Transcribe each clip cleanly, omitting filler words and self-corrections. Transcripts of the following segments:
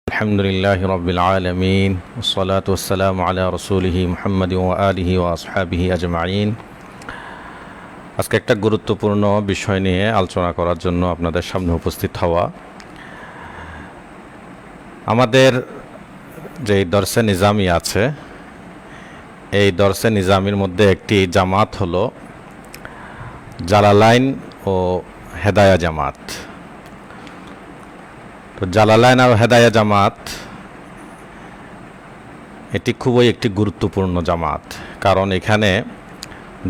আলহামদুলিল্লাহ রাব্বিল আলামিন ওয়াসসালাতু ওয়াসসালামু আলা রাসূলিহি মুহাম্মাদিন ওয়া আলিহি ওয়া আসহাবিহি আজমাইন। আজকে একটা গুরুত্বপূর্ণ বিষয় নিয়ে আলোচনা করার জন্য আপনাদের সামনে উপস্থিত হওয়া। আমাদের যে দরসে নিজামি আছে, এই দরসে নিজামির মধ্যে একটি জামাত হলো জালালাইন ও হেদায়া জামাত। তো জালালাইন আর হেদায়া জামাত এটি খুবই একটি গুরুত্বপূর্ণ জামাত, কারণ এখানে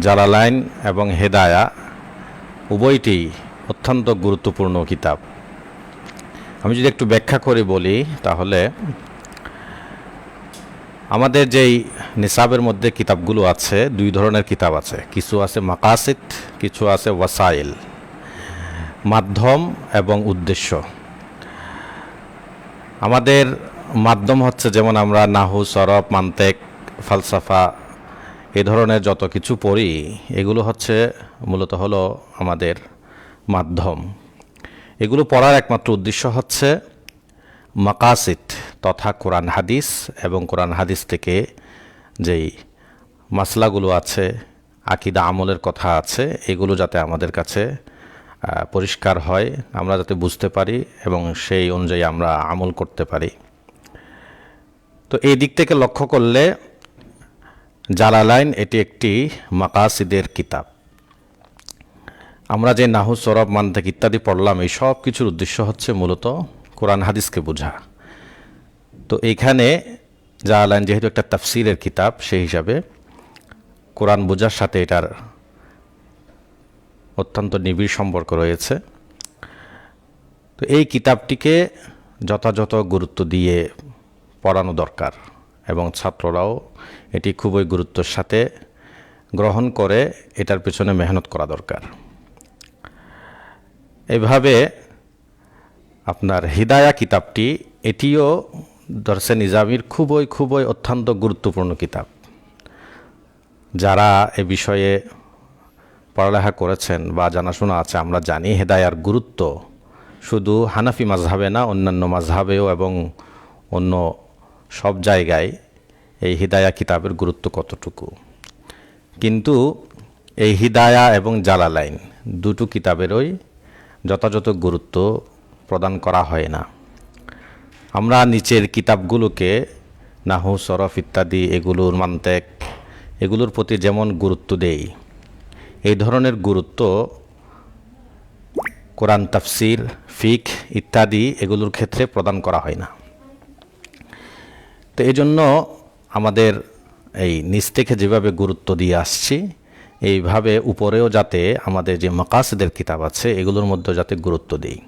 জালালাইন এবং হেদায়া উভয়টি অত্যন্ত গুরুত্বপূর্ণ কিতাব। আমি যদি একটু ব্যাখ্যা করে বলি, তাহলে আমাদের যেই নিসাবের মধ্যে কিতাবগুলো আছে, দুই ধরনের কিতাব আছে। কিছু আছে মাকাসিদ, কিছু আছে ওয়াসাইল, মাধ্যম এবং উদ্দেশ্য। আমাদের মাধ্যম হচ্ছে যেমন আমরা নাহু, সরফ, মান্তেক, ফালসাফা এই ধরনের যত কিছু পড়ি, এগুলো হচ্ছে মূলত হলো আমাদের মাধ্যম। এগুলো পড়ার একমাত্র উদ্দেশ্য হচ্ছে মাকাসিদ তথা কোরআন হাদিস, এবং কোরআন হাদিস থেকে যেই মাসলাগুলো আছে, আকিদা আমলের কথা আছে, এগুলো যাতে আমাদের কাছে পরিষ্কার হয়, আমরা যাতে বুঝতে পারি এবং সেই অনুযায়ী আমরা আমল করতে পারি। তো এই দিক থেকে লক্ষ্য করলে জালালাইন এটি একটি মাকাসিদের কিতাব। আমরা যে নাহু, সরফ, মান্তেক ইত্যাদি পড়লাম, এই সব কিছুর উদ্দেশ্য হচ্ছে মূলত কোরআন হাদিসকে বোঝা। তো এইখানে জালালাইন যেহেতু একটা তাফসিরের কিতাব, সেই হিসাবে কোরআন বোঝার সাথে এটার অত্যন্ত নিবিড় সম্পর্ক রয়েছে। তো এই কিতাবটিকে যথাযথ গুরুত্ব দিয়ে পড়ানো দরকার, এবং ছাত্ররাও এটি খুবই গুরুত্বের সাথে গ্রহণ করে এটার পেছনে মেহনত করা দরকার। এভাবে আপনার হিদায়া কিতাবটি, এটিও দরসে নিজামির খুবই অত্যন্ত গুরুত্বপূর্ণ কিতাব। যারা এ বিষয়ে পড়ালেখা করেছেন বা জানাশোনা আছে, আমরা জানি হেদায়ার গুরুত্ব শুধু হানাফি মাযহাবে না, অন্যান্য মাযহাবেও এবং অন্য সব জায়গায় এই হিদায়া কিতাবের গুরুত্ব কতটুকু। কিন্তু এই হিদায়া এবং জালালাইন দুটো কিতাবেরই যথাযথ গুরুত্ব প্রদান করা হয় না। আমরা নিচের কিতাবগুলোকে নাহু, সরফ ইত্যাদি, এগুলোর মান্তেক, এগুলোর প্রতি যেমন গুরুত্ব দেই, এই ধরনের গুরুত্ব কোরআন তাফসির, ফিক ইত্যাদি এগুলোর ক্ষেত্রে প্রদান করা হয় না। তো এই জন্য আমাদের এই নিচ থেকে যেভাবে গুরুত্ব দিয়ে আসছি, এইভাবে উপরেও যাতে আমাদের যে মাকাসিদের কিতাব আছে, এগুলোর মধ্যে যাতে গুরুত্ব দিই।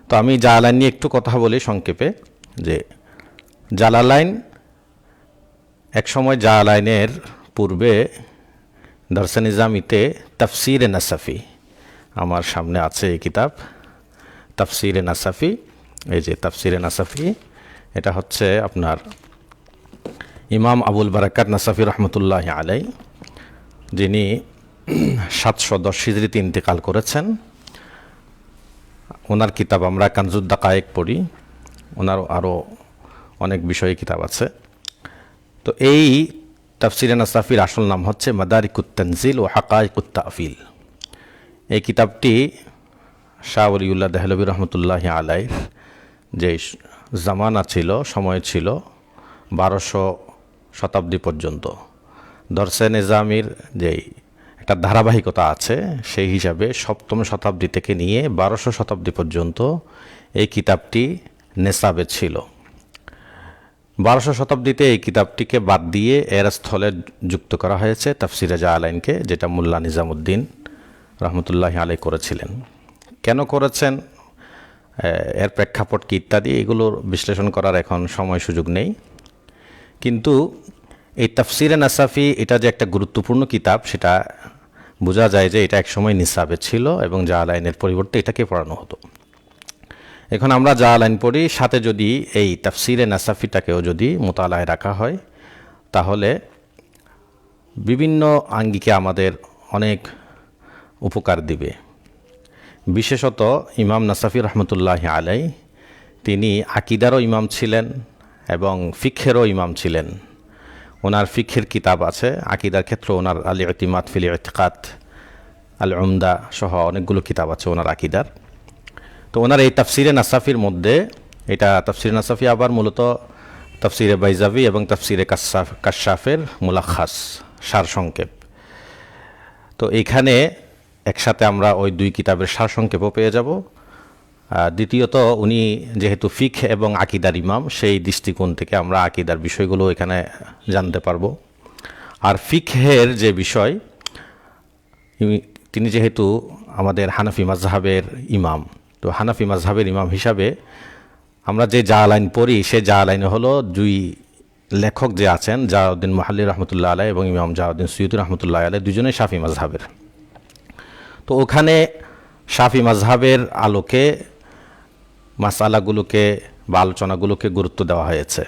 তো আমি জালালাইন নিয়ে একটু কথা বলি সংক্ষেপে। যে জালালাইন, একসময় জালালাইনের পূর্বে দরসে নিজামিতে তাফসিরে নাসাফি, আমার সামনে আছে এই কিতাব তাফসিরে নাসাফি। এই যে তাফসিরে নাসাফি, এটা হচ্ছে আপনার ইমাম আবুল বারাকাত নাসাফি রহমতুল্লাহ আলাই, যিনি 710 হিজরিতে ইন্তেকাল করেছেন। ওনার কিতাব আমরা কানজুদ দাকায়েক পড়ি, ওনার আরও অনেক বিষয়ে কিতাব আছে। তো এই তাফসিরে নাসাফির আসল নাম হচ্ছে মাদারিকুত তানজিল ও হাকাইকুত তাফিল। এই কিতাবটি শাহ ওলিউল্লাহ দেহলভী রহমতুল্লাহ আলাইর যে জামানা ছিল, সময় ছিল 1200 শতাব্দী পর্যন্ত। দরসে নিজামির যেই একটা ধারাবাহিকতা আছে, সেই হিসাবে 7ম শতাব্দী থেকে নিয়ে 1200 শতাব্দী পর্যন্ত এই কিতাবটি নেসাবে ছিল। 1200 শতাব্দীতে এই কিতাবটিকে বাদ দিয়ে এর স্থলে যুক্ত করা হয়েছে তাফসিরে জালালাইনকে, যেটা মোল্লা নিজামুদ্দিন রহমতুল্লাহ আলাই করেছিলেন। কেন করেছেন, এর প্রেক্ষাপট কি ইত্যাদি, এগুলোর বিশ্লেষণ করার এখন সময় সুযোগ নেই। কিন্তু এই তাফসিরে নাসাফি, এটা যে একটা গুরুত্বপূর্ণ কিতাব, সেটা বোঝা যায় যে এটা একসময় নিসাবে ছিল এবং জালালাইনের পরিবর্তে এটাকে পড়ানো হতো। এখন আমরা জালালাইন পড়ি, সাথে যদি এই তাফসিরে নাসাফিটাকেও যদি মোতালায় রাখা হয়, তাহলে বিভিন্ন আঙ্গিকে আমাদের অনেক উপকার দিবে। বিশেষত ইমাম নাসাফি রহমতুল্লাহ আলাই তিনি আকিদারও ইমাম ছিলেন এবং ফিকহেরও ইমাম ছিলেন। ওনার ফিকহের কিতাব আছে, আকিদার ক্ষেত্রে ওনার আল ইতিমাদ ফিল ইতিকাদ, আল উমদা সহ অনেকগুলো কিতাব আছে ওনার আকিদার। তো ওনার এই তাফসিরে নাসাফির মধ্যে, এটা তাফসিরে নাসাফি আবার মূলত তাফসিরে বাইজাভি এবং তাফসিরে কাশাফের মুলাখাস, সারসংক্ষেপ। তো এইখানে একসাথে আমরা ওই দুই কিতাবের সারসংক্ষেপও পেয়ে যাব। দ্বিতীয়ত উনি যেহেতু ফিকহ এবং আকিদার ইমাম, সেই দৃষ্টিকোণ থেকে আমরা আকিদার বিষয়গুলো এখানে জানতে পারবো। আর ফিকহের যে বিষয়, তিনি যেহেতু আমাদের হানাফি মাজহাবের ইমাম, তো হানাফি মাজহাবের ইমাম হিসাবে আমরা যে জালাইন পড়ি, সে জালাইনে হলো দুই লেখক যে আছেন, জালাউদ্দিন মুহাল্লি রহমতুল্লাহ আলাইহি এবং ইমাম জালাউদ্দিন সুয়ুতি রহমতুল্লাহ আলাইহি, দুজনেই শাফি মাজহাবের। তো ওখানে শাফি মাজহাবের আলোকে মাসালাগুলোকে বা আলোচনাগুলোকে গুরুত্ব দেওয়া হয়েছে।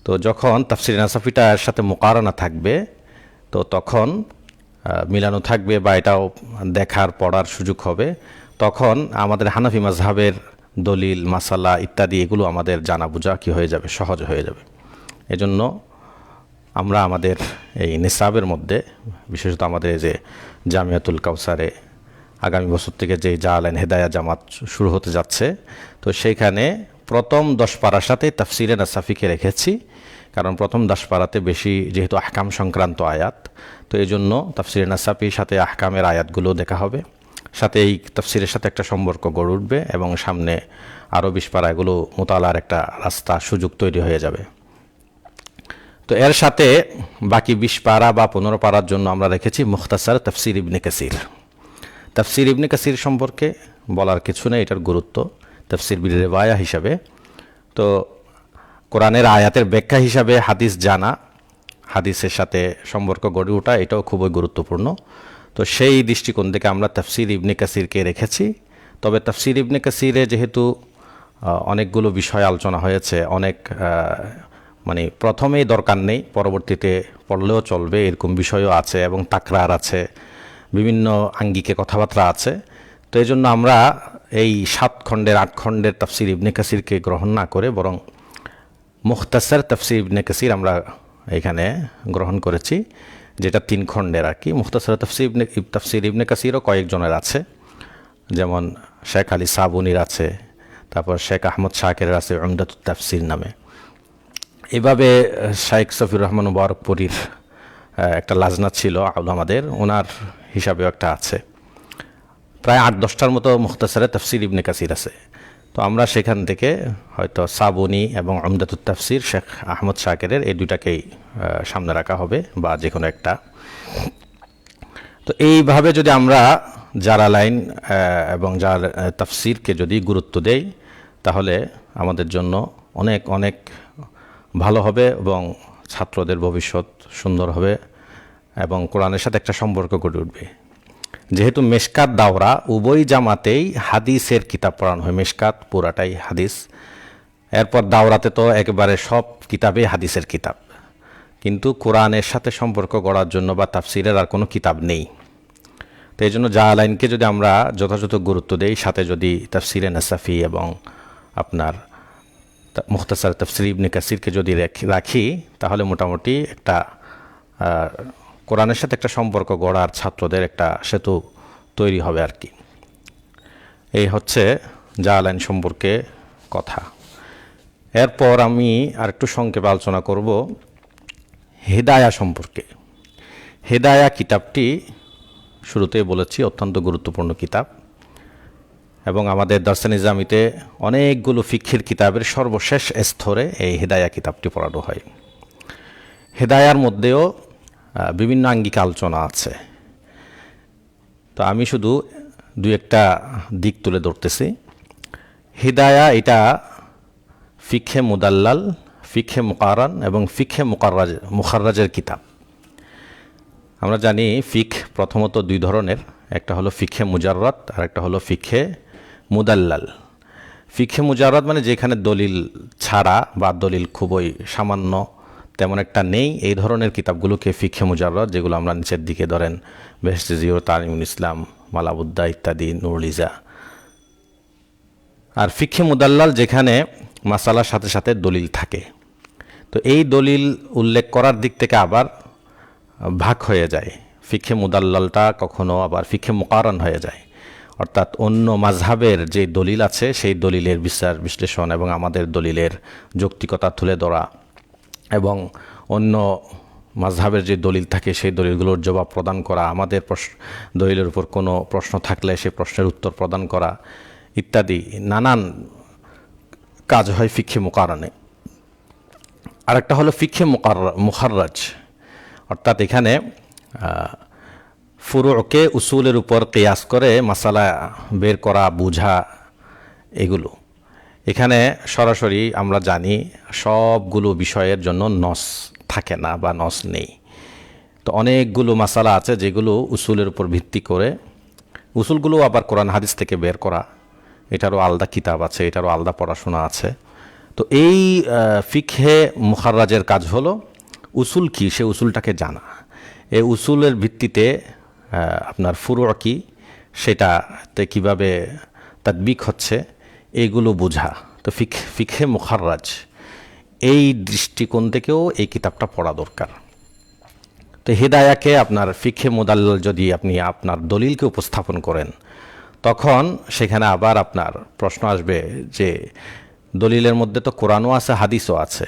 তো যখন তাফসির নাসাফিটা এর সাথে মুকারানা থাকবে, তো তখন মিলানো থাকবে বা এটাও দেখার পড়ার সুযোগ হবে, তখন আমাদের হানাফি মাজহাবের দলিল মাসালা ইত্যাদি এগুলো আমাদের জানা বোঝা কি হয়ে যাবে, সহজ হয়ে যাবে। এজন্য আমরা আমাদের এই নিসাবের মধ্যে, বিশেষত আমাদের যে জামিয়াতুল কাউসারে আগামী বছর থেকে যে জালাইন হেদায়া জামাত শুরু হতে যাচ্ছে, তো সেইখানে প্রথম 10 পারার সাথে তাফসিরে নাসাফিকে রেখেছি, কারণ প্রথম 10 পারাতে বেশি যেহেতু আহকাম সংক্রান্ত আয়াত, তো এই জন্য তাফসিরে নাসাফির সাথে আহকামের আয়াতগুলো দেখা হবে, সাথে এই তাফসিরের সাথে একটা সম্পর্ক গড়ে উঠবে এবং সামনে আরও 20 পারা এগুলো মোতালার একটা রাস্তা, সুযোগ তৈরি হয়ে যাবে। তো এর সাথে বাকি 20 পারা বা 15 পারার জন্য আমরা রেখেছি মুখতাসার তাফসির ইবনে কাসির। তাফসির ইবনে কাসির সম্পর্কে বলার কিছু নেই, এটার গুরুত্ব তাফসির বিল রিওয়ায়া হিসাবে। তো কোরআনের আয়াতের ব্যাখ্যা হিসাবে হাদিস জানা, হাদিসের সাথে সম্পর্ক গড়ে ওঠা, এটাও খুবই গুরুত্বপূর্ণ। তো সেই দৃষ্টিকোণ থেকে আমরা তাফসির ইবনে কাসিরকে রেখেছি। তবে তাফসির ইবনে কাসিরে যেহেতু অনেকগুলো বিষয় আলোচনা হয়েছে, অনেক মানে প্রথমেই দরকার নেই, পরবর্তীতে পড়লেও চলবে এরকম বিষয়ও আছে এবং তাকরার আছে, বিভিন্ন আঙ্গিকে কথাবার্তা আছে। তো এই জন্য আমরা এই 7 খণ্ডের 8 খণ্ডের তাফসির ইবনে কাসিরকে গ্রহণ না করে বরং মুখতাসার তাফসির ইবনে কাসির আমরা এখানে গ্রহণ করেছি, যেটা 3 খণ্ডের আর কি। মুখতাসার তাফসির ইবনে কাসিরও কয়েকজনের আছে, যেমন শেখ আলী সাবুনির আছে, তারপর শেখ আহমদ শাকেরের আছে উমদাতুত তাফসির নামে। এভাবে শেখ সফিউর রহমান মুবারকপুরীর একটা লাজনা ছিল আমাদের, ওনার হিসাবেও একটা আছে। প্রায় 8-10টার মতো মুখতাসারে তাফসির ইবনে কাসির আছে। তো আমরা সেখান থেকে হয়তো সাবুনি এবং উমদাতুত তাফসির শেখ আহমদ শাকেরের এই দুটাকেই সামনে রাখা হবে, বা যে কোনো একটা। তো এইভাবে যদি আমরা জালালাইন এবং তাফসিরকে যদি গুরুত্ব দেই, তাহলে আমাদের জন্য অনেক অনেক ভালো হবে এবং ছাত্রদের ভবিষ্যৎ সুন্দর হবে এবং কোরআনের সাথে একটা সম্পর্ক গড়ে উঠবে। যেহেতু মেশকাত দাওরা উভয় জামাতেই হাদিসের কিতাব পড়ানো হয়, মেশকাত পুরাটাই হাদিস, এরপর দাওরাতে তো একেবারে সব কিতাবেই হাদিসের কিতাব, কিন্তু কোরআনের সাথে সম্পর্ক গড়ার জন্য বা তাফসিরের আর কোনো কিতাব নেই। তো এই জন্য জালাইনকে যদি আমরা যথাযথ গুরুত্ব দেই, সাথে যদি তাফসিরে নাসাফি এবং আপনার মুখতাসার তাফসির ইবনে কাসিরকে যদি রাখি, তাহলে মোটামুটি একটা কোরআনের সাথে একটা সম্পর্ক গড়ার ছাত্রদের একটা সেতু তৈরি হবে আর কি। এই হচ্ছে জালাইন সম্পর্কে কথা। এরপর আমি আরেকটু সংক্ষেপে আলোচনা করব হেদায়া সম্পর্কে। হেদায়া কিতাবটি শুরুতেই বলেছি অত্যন্ত গুরুত্বপূর্ণ কিতাব, এবং আমাদের দরসে নিজামিতে অনেকগুলো ফিকহের কিতাবের সর্বশেষ স্তরে এই হেদায়া কিতাবটি পড়ানো হয়। হেদায়ার মধ্যেও বিভিন্ন আঙ্গিক আলোচনা আছে। তো আমি শুধু 2-1টা দিক তুলে ধরতেছি। হিদায়া এটা ফিকহে মুদাল্লাল, ফিকহে মুকারান এবং ফিকহে মুখাররাজের কিতাব। আমরা জানি ফিক প্রথমত 2 ধরনের, একটা হলো ফিকহে মুজাররাদ আর একটা হলো ফিকহে মুদাল্লাল। ফিকহে মুজাররাদ মানে যেখানে দলিল ছাড়া বা দলিল খুবই সামান্য, তেমন একটা নেই, এই ধরনের কিতাবগুলোকে ফিকহে মুজাররাদ, যেগুলো আমরা নিচের দিকে ধরেন বেহেশতে জিওর, তালিমুল ইসলাম, মালাবুদ্দা ইত্যাদি, নুরুল ইজা, আর ফিকহে মুদাল্লাল যেখানে মাসালার সাথে সাথে দলিল থাকে। তো এই দলিল উল্লেখ করার দিক থেকে আবার ভাগ হয়ে যায়। ফিকহে মুদাল্লালটা কখনো আবার ফিকহে মুকাররন হয়ে যায়, অর্থাৎ অন্য মাযহাবের যে দলিল আছে সেই দলিলের বিচার বিশ্লেষণ এবং আমাদের দলিলের যৌক্তিকতা তুলে ধরা, এবং অন্য মাযহাবের যে দলিল থাকে সেই দলিলগুলোর জবাব প্রদান করা, আমাদের দলিলের উপর কোনো প্রশ্ন থাকলে সেই প্রশ্নের উত্তর প্রদান করা ইত্যাদি নানান কাজ হয় ফিকহে মুকাররনে। আরেকটা হলো ফিকহে মুখাররাজ, অর্থাৎ এখানে ফুরুকে উসুলের উপর কিয়াস করে মাসালা বের করা, বুঝা, এগুলো। এখানে সরাসরি আমরা জানি সবগুলো বিষয়ের জন্য নস থাকে না বা নস নেই। তো অনেকগুলো মাসালা আছে যেগুলো উসুলের উপর ভিত্তি করে, উসুলগুলো আবার কোরআন হাদিস থেকে বের করা, এটারও আলাদা কিতাব আছে, এটারও আলাদা পড়াশোনা আছে। তো এই ফিকহে মুখাররাজের কাজ হলো উসুল কি সে উসুলটাকে জানা, এই উসুলের ভিত্তিতে আপনার ফুরু কি সেটাতে কিভাবে তাদবিক হচ্ছে এইগুলো বোঝা। তো ফিকহে মুখাররাজ এই দৃষ্টিকোণ থেকেও এই কিতাবটা পড়া দরকার। তো হিদায়াকে আপনার ফিকহে মুদাল্লাল যদি আপনি আপনার দলিলকে উপস্থাপন করেন, তখন সেখানে আবার আপনার প্রশ্ন আসবে যে দলিলের মধ্যে তো কোরআনও আছে, হাদিসও আছে,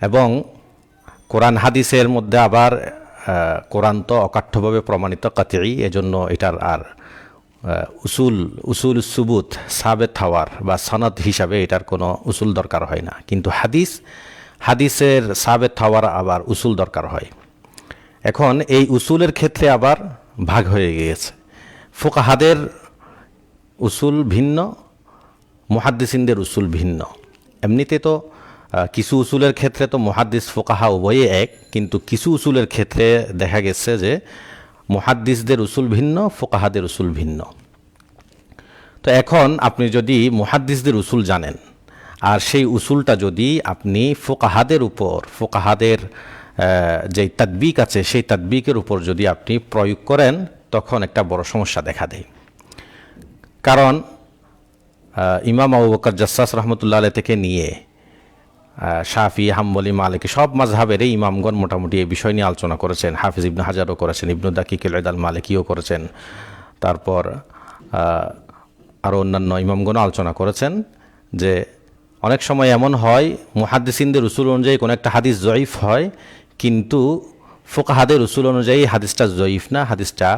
এবং কোরআন হাদিসের মধ্যে আবার কোরআন তো অকাঠ্যভাবে প্রমাণিত কাতঈ, এজন্য এটার আর উসুল সুবুত সাবেত হওয়ার বা সনদ হিসাবে এটার কোনো উসুল দরকার হয় না। কিন্তু হাদিসের সাবেত হওয়ার আবার উসুল দরকার হয়। এখন এই উসুলের ক্ষেত্রে আবার ভাগ হয়ে গিয়েছে। ফুকাহাদের উসুল ভিন্ন, মুহাদ্দিসিনদের উসুল ভিন্ন। এমনিতে তো কিছু উসুলের ক্ষেত্রে তো মুহাদ্দিস ফুকাহা উভয়ে এক, কিন্তু কিছু উসুলের ক্ষেত্রে দেখা গেছে যে মুহাদ্দিসদের উসুল ভিন্ন, ফুকাহাদের উসুল ভিন্ন। তো এখন আপনি যদি মুহাদ্দিসদের উসুল জানেন আর সেই উসুলটা যদি আপনি ফুকাহাদের উপর, ফুকাহাদের যে তাদবিক আছে সেই তাদবিকের উপর যদি আপনি প্রয়োগ করেন, তখন একটা বড় সমস্যা দেখা দেয়। কারণ ইমাম আবু বকর জাসসাস রহমতুল্লাহ আলাইহি থেকে নিয়ে শাফি, হাম্বলি, মালিকি সব মাযহাবের ইমামগণ মোটামুটি এই বিষয় নিয়ে আলোচনা করেছেন। হাফিজ ইবনে হাজারও করেছেন, ইবনু দাকিক আল-ঈদ আল-মালিকিও করেছেন, তারপর আরও অন্যান্য ইমামগণও আলোচনা করেছেন যে অনেক সময় এমন হয় মুহাদ্দিসিনদের উসুল অনুযায়ী কোনো একটা হাদিস জয়ীফ হয়, কিন্তু ফুকাহাদের উসুল অনুযায়ী হাদিসটা জয়ীফ না, হাদিসটা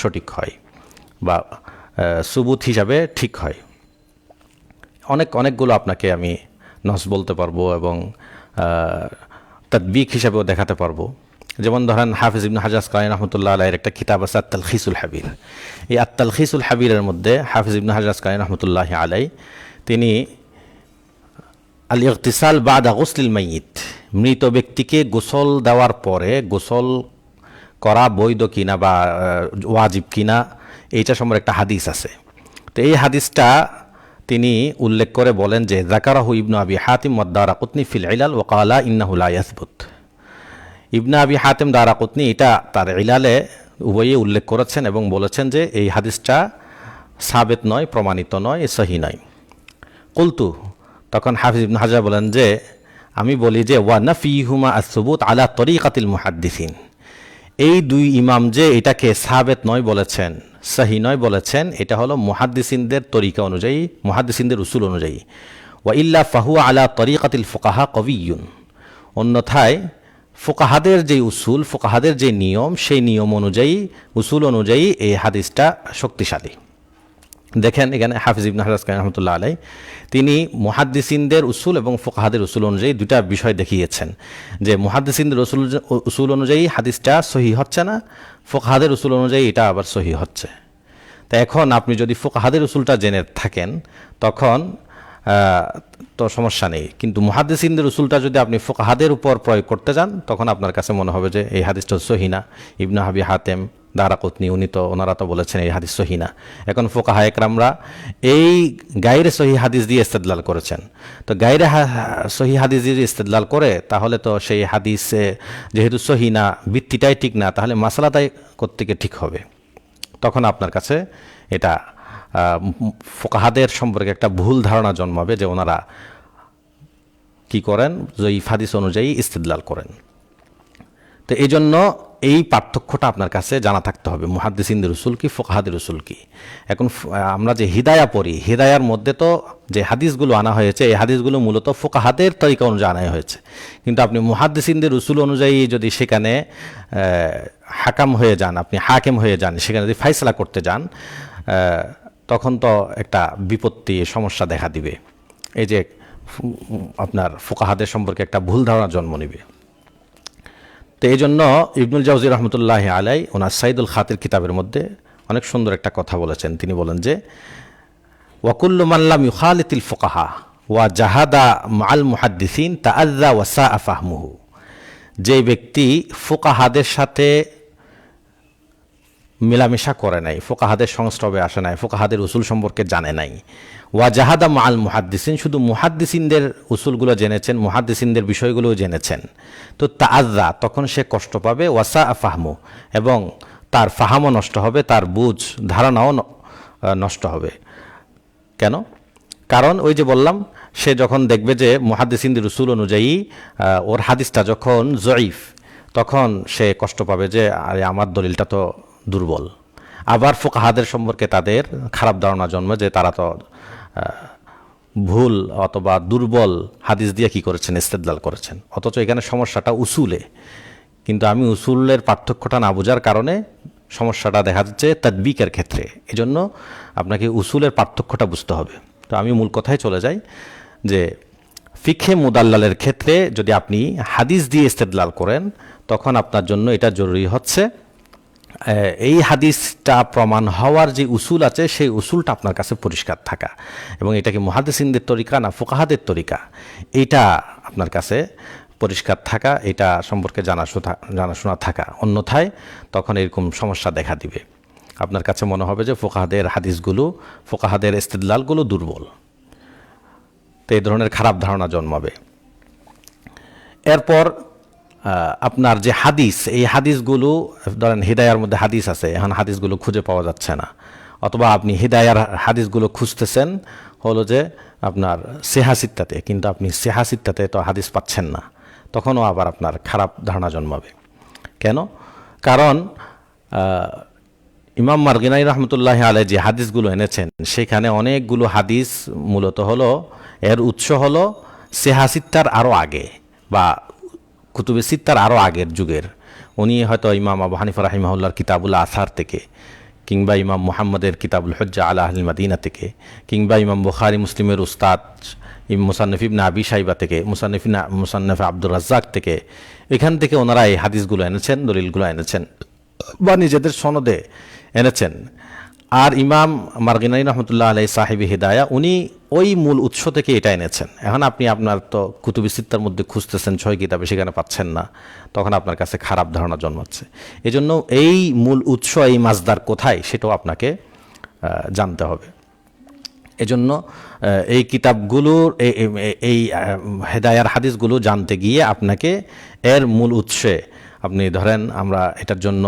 সঠিক হয় বা সুবুত হিসাবে ঠিক হয়। অনেকগুলো আপনাকে আমি নস বলতে পারবো এবং তাদবিক হিসাবেও দেখাতে পারবো। যেমন ধরেন হাফিজ ইবনে হাজার আসকালানী রহমতুল্লাহ আলাইহির একটা কিতাব আছে আত-তালখিসুল হাবির। এই আত-তালখিসুল হাবিরের মধ্যে হাফিজ ইবনে হাজার আসকালানী রহমতুল্লাহ আলাইহি তিনি আল-ইগতিসাল বাদা গুসলিল মাইয়িত, মৃত ব্যক্তিকে গোসল দেওয়ার পরে গোসল করা বৈধ কিনা বা ওয়াজিব কিনা এইটা সম্পর্কে একটা হাদিস আছে। তো এই হাদিসটা তিনি উল্লেখ করে বলেন যে যাকারাহু ইবনু আবি হাতিম ওয়া দারাকুতনি ফিল ইলাল ওয়া ক্বালা ইন্নাহু লা ইয়াসবুত। ইবনে আবি হাতিম, দারাকুতনি এটা তার ইলালে উভয়ে উল্লেখ করেছেন এবং বলেছেন যে এই হাদিসটা সাবেত নয়, প্রমাণিত নয়, সহিহ নয়। কুলতু, তখন হাফিজ ইবনে হাজার বলেন যে আমি বলি যে ওয়া নাফিহুমা আস-সুবুত আলা তরিকাতিল মুহাদ্দিসিন, এই দুই ইমাম যে এটাকে সাবেত নয় বলেছেন, সহিহ নয় বলেছেন, এটা হলো মুহাদ্দিসিনদের তরিকা অনুযায়ী, মুহাদ্দিসিনদের উসুল অনুযায়ী। ওয়া ইল্লা ফাহুয়া আলা তরিকাতিল ফুকাহা কবিয়্যুন, অন্যথায় ফুকাহাদের যে উসুল, ফুকাহাদের যে নিয়ম, সেই নিয়ম অনুযায়ী, উসুল অনুযায়ী এই হাদিসটা শক্তিশালী। দেখেন এখানে হাফিজ ইবনে হাজার আসকালানী রহমতুল্লাহ আলাইহি তিনি মুহাদ্দিসিনদের উসুল এবং ফুকাহাদের উসুল অনুযায়ী দুটা বিষয় দেখিয়েছেন যে মুহাদ্দিসিনদের উসুল অনুযায়ী হাদিসটা সহিহ হচ্ছে না, ফুকাহাদের উসুল অনুযায়ী এটা আবার সহিহ হচ্ছে। তা এখন আপনি যদি ফুকাহাদের উসুলটা জেনে থাকেন তখন তো সমস্যা নেই, কিন্তু মুহাদ্দিসিনদের উসুলটা যদি আপনি ফুকাহাদের উপর প্রয়োগ করতে যান তখন আপনার কাছে মনে হবে যে এই হাদিসটা সহিহ না। ইবনে আবি হাতেম, দারাকুতনি ওনারা তো বলেছেন এই হাদিস সহিহ না। এখন ফুকাহা একরামরা এই গায়রে সহিহ হাদিস দিয়ে ইস্তেদলাল করেছেন। তো গায়রে সহিহ হাদিস দিয়ে ইস্তেদলাল করে তাহলে তো সেই হাদিসে যেহেতু সহিহ না, ভিত্তিটাই ঠিক না, তাহলে মাসালাটাই কোত্থেকে ঠিক হবে? তখন আপনার কাছে এটা ফোকাহাদের সম্পর্কে একটা ভুল ধারণা জন্মাবে যে ওনারা কি করেন, জয়ীফ হাদিস অনুযায়ী ইস্তিদলাল করেন। তো এই জন্য এই পার্থক্যটা আপনার কাছে জানা থাকতে হবে, মুহাদ্দিসিনদের উসুল কি, ফোকাহাদের উসুল কি। এখন আমরা যে হিদায়া পড়ি, হিদায়ার মধ্যে তো যে হাদিসগুলো আনা হয়েছে, এই হাদিসগুলো মূলত ফোকাহাদের তরিকা অনুযায়ী আনা হয়েছে। কিন্তু আপনি মুহাদ্দিসিনদের উসুল অনুযায়ী যদি সেখানে হাকাম হয়ে যান, আপনি হাকিম হয়ে যান, সেখানে যদি ফাইসলা করতে যান, তখন তো একটা বিপত্তি, সমস্যা দেখা দিবে। এই যে আপনার ফোকাহাদের সম্পর্কে একটা ভুল ধারণা জন্ম নেবে। তো এই জন্য ইবনুল জাওজি রহমতুল্লাহ আলাই ওনার সাইদুল খাতির কিতাবের মধ্যে অনেক সুন্দর একটা কথা বলেছেন। তিনি বলেন যে ওয়াকুল্লু মাল্লাম ইউখালিতিল ফুকাহা ওয়া জাহাদা মাল মুহাদ্দিসিন তাআযা ওয়া সাআ ফাহমুহু, যে ব্যক্তি ফুকাহাদের সাথে মেলামেশা করে নাই, ফোকাহাদের সংস্রবে আসে নাই, ফোকাহাদের উসুল সম্পর্কে জানে নাই, ওয়া জাহাদা মাল মুহাদ্দিসিন, শুধু মুহাদ্দিসিনদের উসুলগুলো জেনেছেন, মুহাদ্দিসিনদের বিষয়গুলো জেনেছেন, তো তাআযা, তখন সে কষ্ট পাবে, ওয়াসা ফাহমু, এবং তার ফাহামও নষ্ট হবে, তার বুঝ ধারণাও নষ্ট হবে। কেন? কারণ ওই যে বললাম, সে যখন দেখবে যে মুহাদ্দিসিনদের উসুল অনুযায়ী ওর হাদিসটা যখন জয়ীফ, তখন সে কষ্ট পাবে যে আরে আমার দলিলটা তো দুর্বল। আবার ফোকাহাদের সম্পর্কে তাদের খারাপ ধারণা জন্মে যে তারা তো ভুল অথবা দুর্বল হাদিস দিয়ে কি করেছেন, ইস্তেদলাল করেছেন। অথচ এখানে সমস্যাটা উসুলে, কিন্তু আমি উসুলের পার্থক্যটা না বোঝার কারণে সমস্যাটা দেখা যাচ্ছে তাদবিকের ক্ষেত্রে। এজন্য আপনাকে উসুলের পার্থক্যটা বুঝতে হবে। তো আমি মূল কথায় চলে যাই যে ফিকহে মুদাল্লালের ক্ষেত্রে যদি আপনি হাদিস দিয়ে ইস্তেদলাল করেন, তখন আপনার জন্য এটা জরুরি হচ্ছে এই হাদিসটা প্রমাণ হওয়ার যে উসুল আছে, সেই উসুলটা আপনার কাছে পরিষ্কার থাকা, এবং এটা কি মুহাদ্দিসিনদের তরিকা না ফোকাহাদের তরিকা, এইটা আপনার কাছে পরিষ্কার থাকা, এটা সম্পর্কে জানাশোনা থাকা। অন্যথায় তখন এরকম সমস্যা দেখা দিবে, আপনার কাছে মনে হবে যে ফোকাহাদের হাদিসগুলো, ফোকাহাদের ইস্তিদলালগুলো দুর্বল, তো এই ধরনের খারাপ ধারণা জন্মাবে। এরপর আপনার যে হাদিস, এই হাদিসগুলো ধরেন হিদায়ার মধ্যে হাদিস আছে, এখন হাদিসগুলো খুঁজে পাওয়া যাচ্ছে না, অথবা আপনি হিদায়ার হাদিসগুলো খুঁজতেছেন হলো যে আপনার সেহাসিত্তাতে, কিন্তু আপনি সেহাসিত্তাতে তো হাদিস পাচ্ছেন না, তখনও আবার আপনার খারাপ ধারণা জন্মাবে। কেন? কারণ ইমাম মারগিনাই রহমতুল্লাহ আলাই যে হাদিসগুলো এনেছেন, সেখানে অনেকগুলো হাদিস মূলত হলো, এর উৎস হলো সেহাসিত্তার আরও আগে বা কুতুবে সিত্তার আরও আগের যুগের। উনি হয়তো ইমাম আবু হানিফা রাহিমাহুল্লাহর কিতাবুল আসার থেকে, কিংবা ইমাম মুহাম্মদের কিতাবুল হজ্জা আলা আহলিল মাদিনা থেকে, কিংবা ইমাম বুখারী মুসলিমের উস্তাদ মুসান্নিফ ইবনে আবি শাইবা থেকে, মুসান্নিফ আব্দুর রাজ্জাক থেকে, এখান থেকে ওনারা এই হাদিসগুলো এনেছেন, দলিলগুলো এনেছেন বা নিজেদের সনদে এনেছেন। আর ইমাম মারগিনাই রহমতুল্লাহ আলাই সাহেবী হিদায়া, উনি ওই মূল উৎস থেকে এটা এনেছেন। এখন আপনি আপনার তো কুতুবে সিত্তার মধ্যে খুঁজতেছেন 6 কিতাবে, সেখানে পাচ্ছেন না, তখন আপনার কাছে খারাপ ধারণা জন্মাচ্ছে। এজন্য এই মূল উৎস, এই মাজদার কোথায়, সেটাও আপনাকে জানতে হবে। এজন্য এই কিতাবগুলোর এই হেদায়ার হাদিসগুলো জানতে গিয়ে আপনাকে এর মূল উৎসে, আপনি ধরেন আমরা এটার জন্য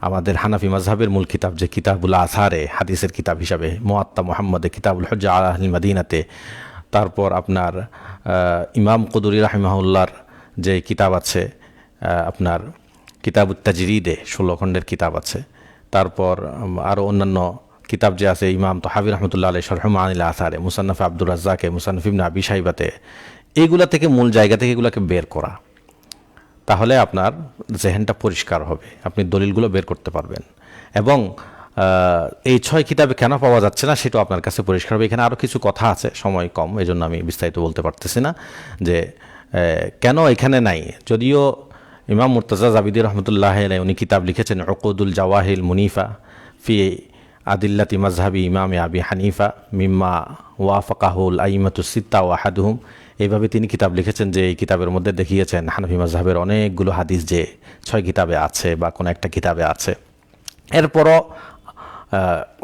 আমাদের হানাফি মাযহাবের মূল কিতাব যে কিতাবুল আসারে, হাদিসের কিতাব হিসাবে মুয়াত্তা মুহাম্মদে, কিতাবুল হজ্জা আলা আহলিল মাদিনাতে, তারপর আপনার ইমাম কুদুরি রাহিমাহুল্লাহর যে কিতাব আছে, আপনার কিতাবুত তাজরিদে 16 খণ্ডের কিতাব আছে, তারপর আরও অন্যান্য কিতাব যে আছে, ইমাম তাহাবী রহমতুল্লাহ আলাইহি শরহ মাআনিল আসারে, মুসান্নাফ আব্দুর রাজ্জাকে, মুসান্নাফ ইবনে আবি শাইবাতে, এইগুলা থেকে, মূল জায়গা থেকে এগুলাকে বের করা, তাহলে আপনার জেহেনটা পরিষ্কার হবে, আপনি দলিলগুলো বের করতে পারবেন। এবং এই 6 কিতাবে কেন পাওয়া যাচ্ছে না, সেটাও আপনার কাছে পরিষ্কার হবে। এখানে আরও কিছু কথা আছে, সময় কম, এই জন্য আমি বিস্তারিত বলতে পারতেছি না যে কেন এখানে নাই। যদিও ইমাম মুর্তাজা জাবিদি রহমতুল্লাহ আলাইহি উনি কিতাব লিখেছেন উকুদুল জাওয়াহিল মুনিফা ফি আদিল্লাতি মাযহাবি ইমাম আবি হানিফা মিম্মা ওয়াফাকাহুল আইমাতুস সিত্তা ওয়াহাদুহুম, এইভাবে তিনি কিতাব লিখেছেন যে এই কিতাবের মধ্যে দেখিয়েছেন হানাফি মাযহাবের অনেকগুলো হাদিস যে 6 কিতাবে আছে বা কোনো একটা কিতাবে আছে। এরপরও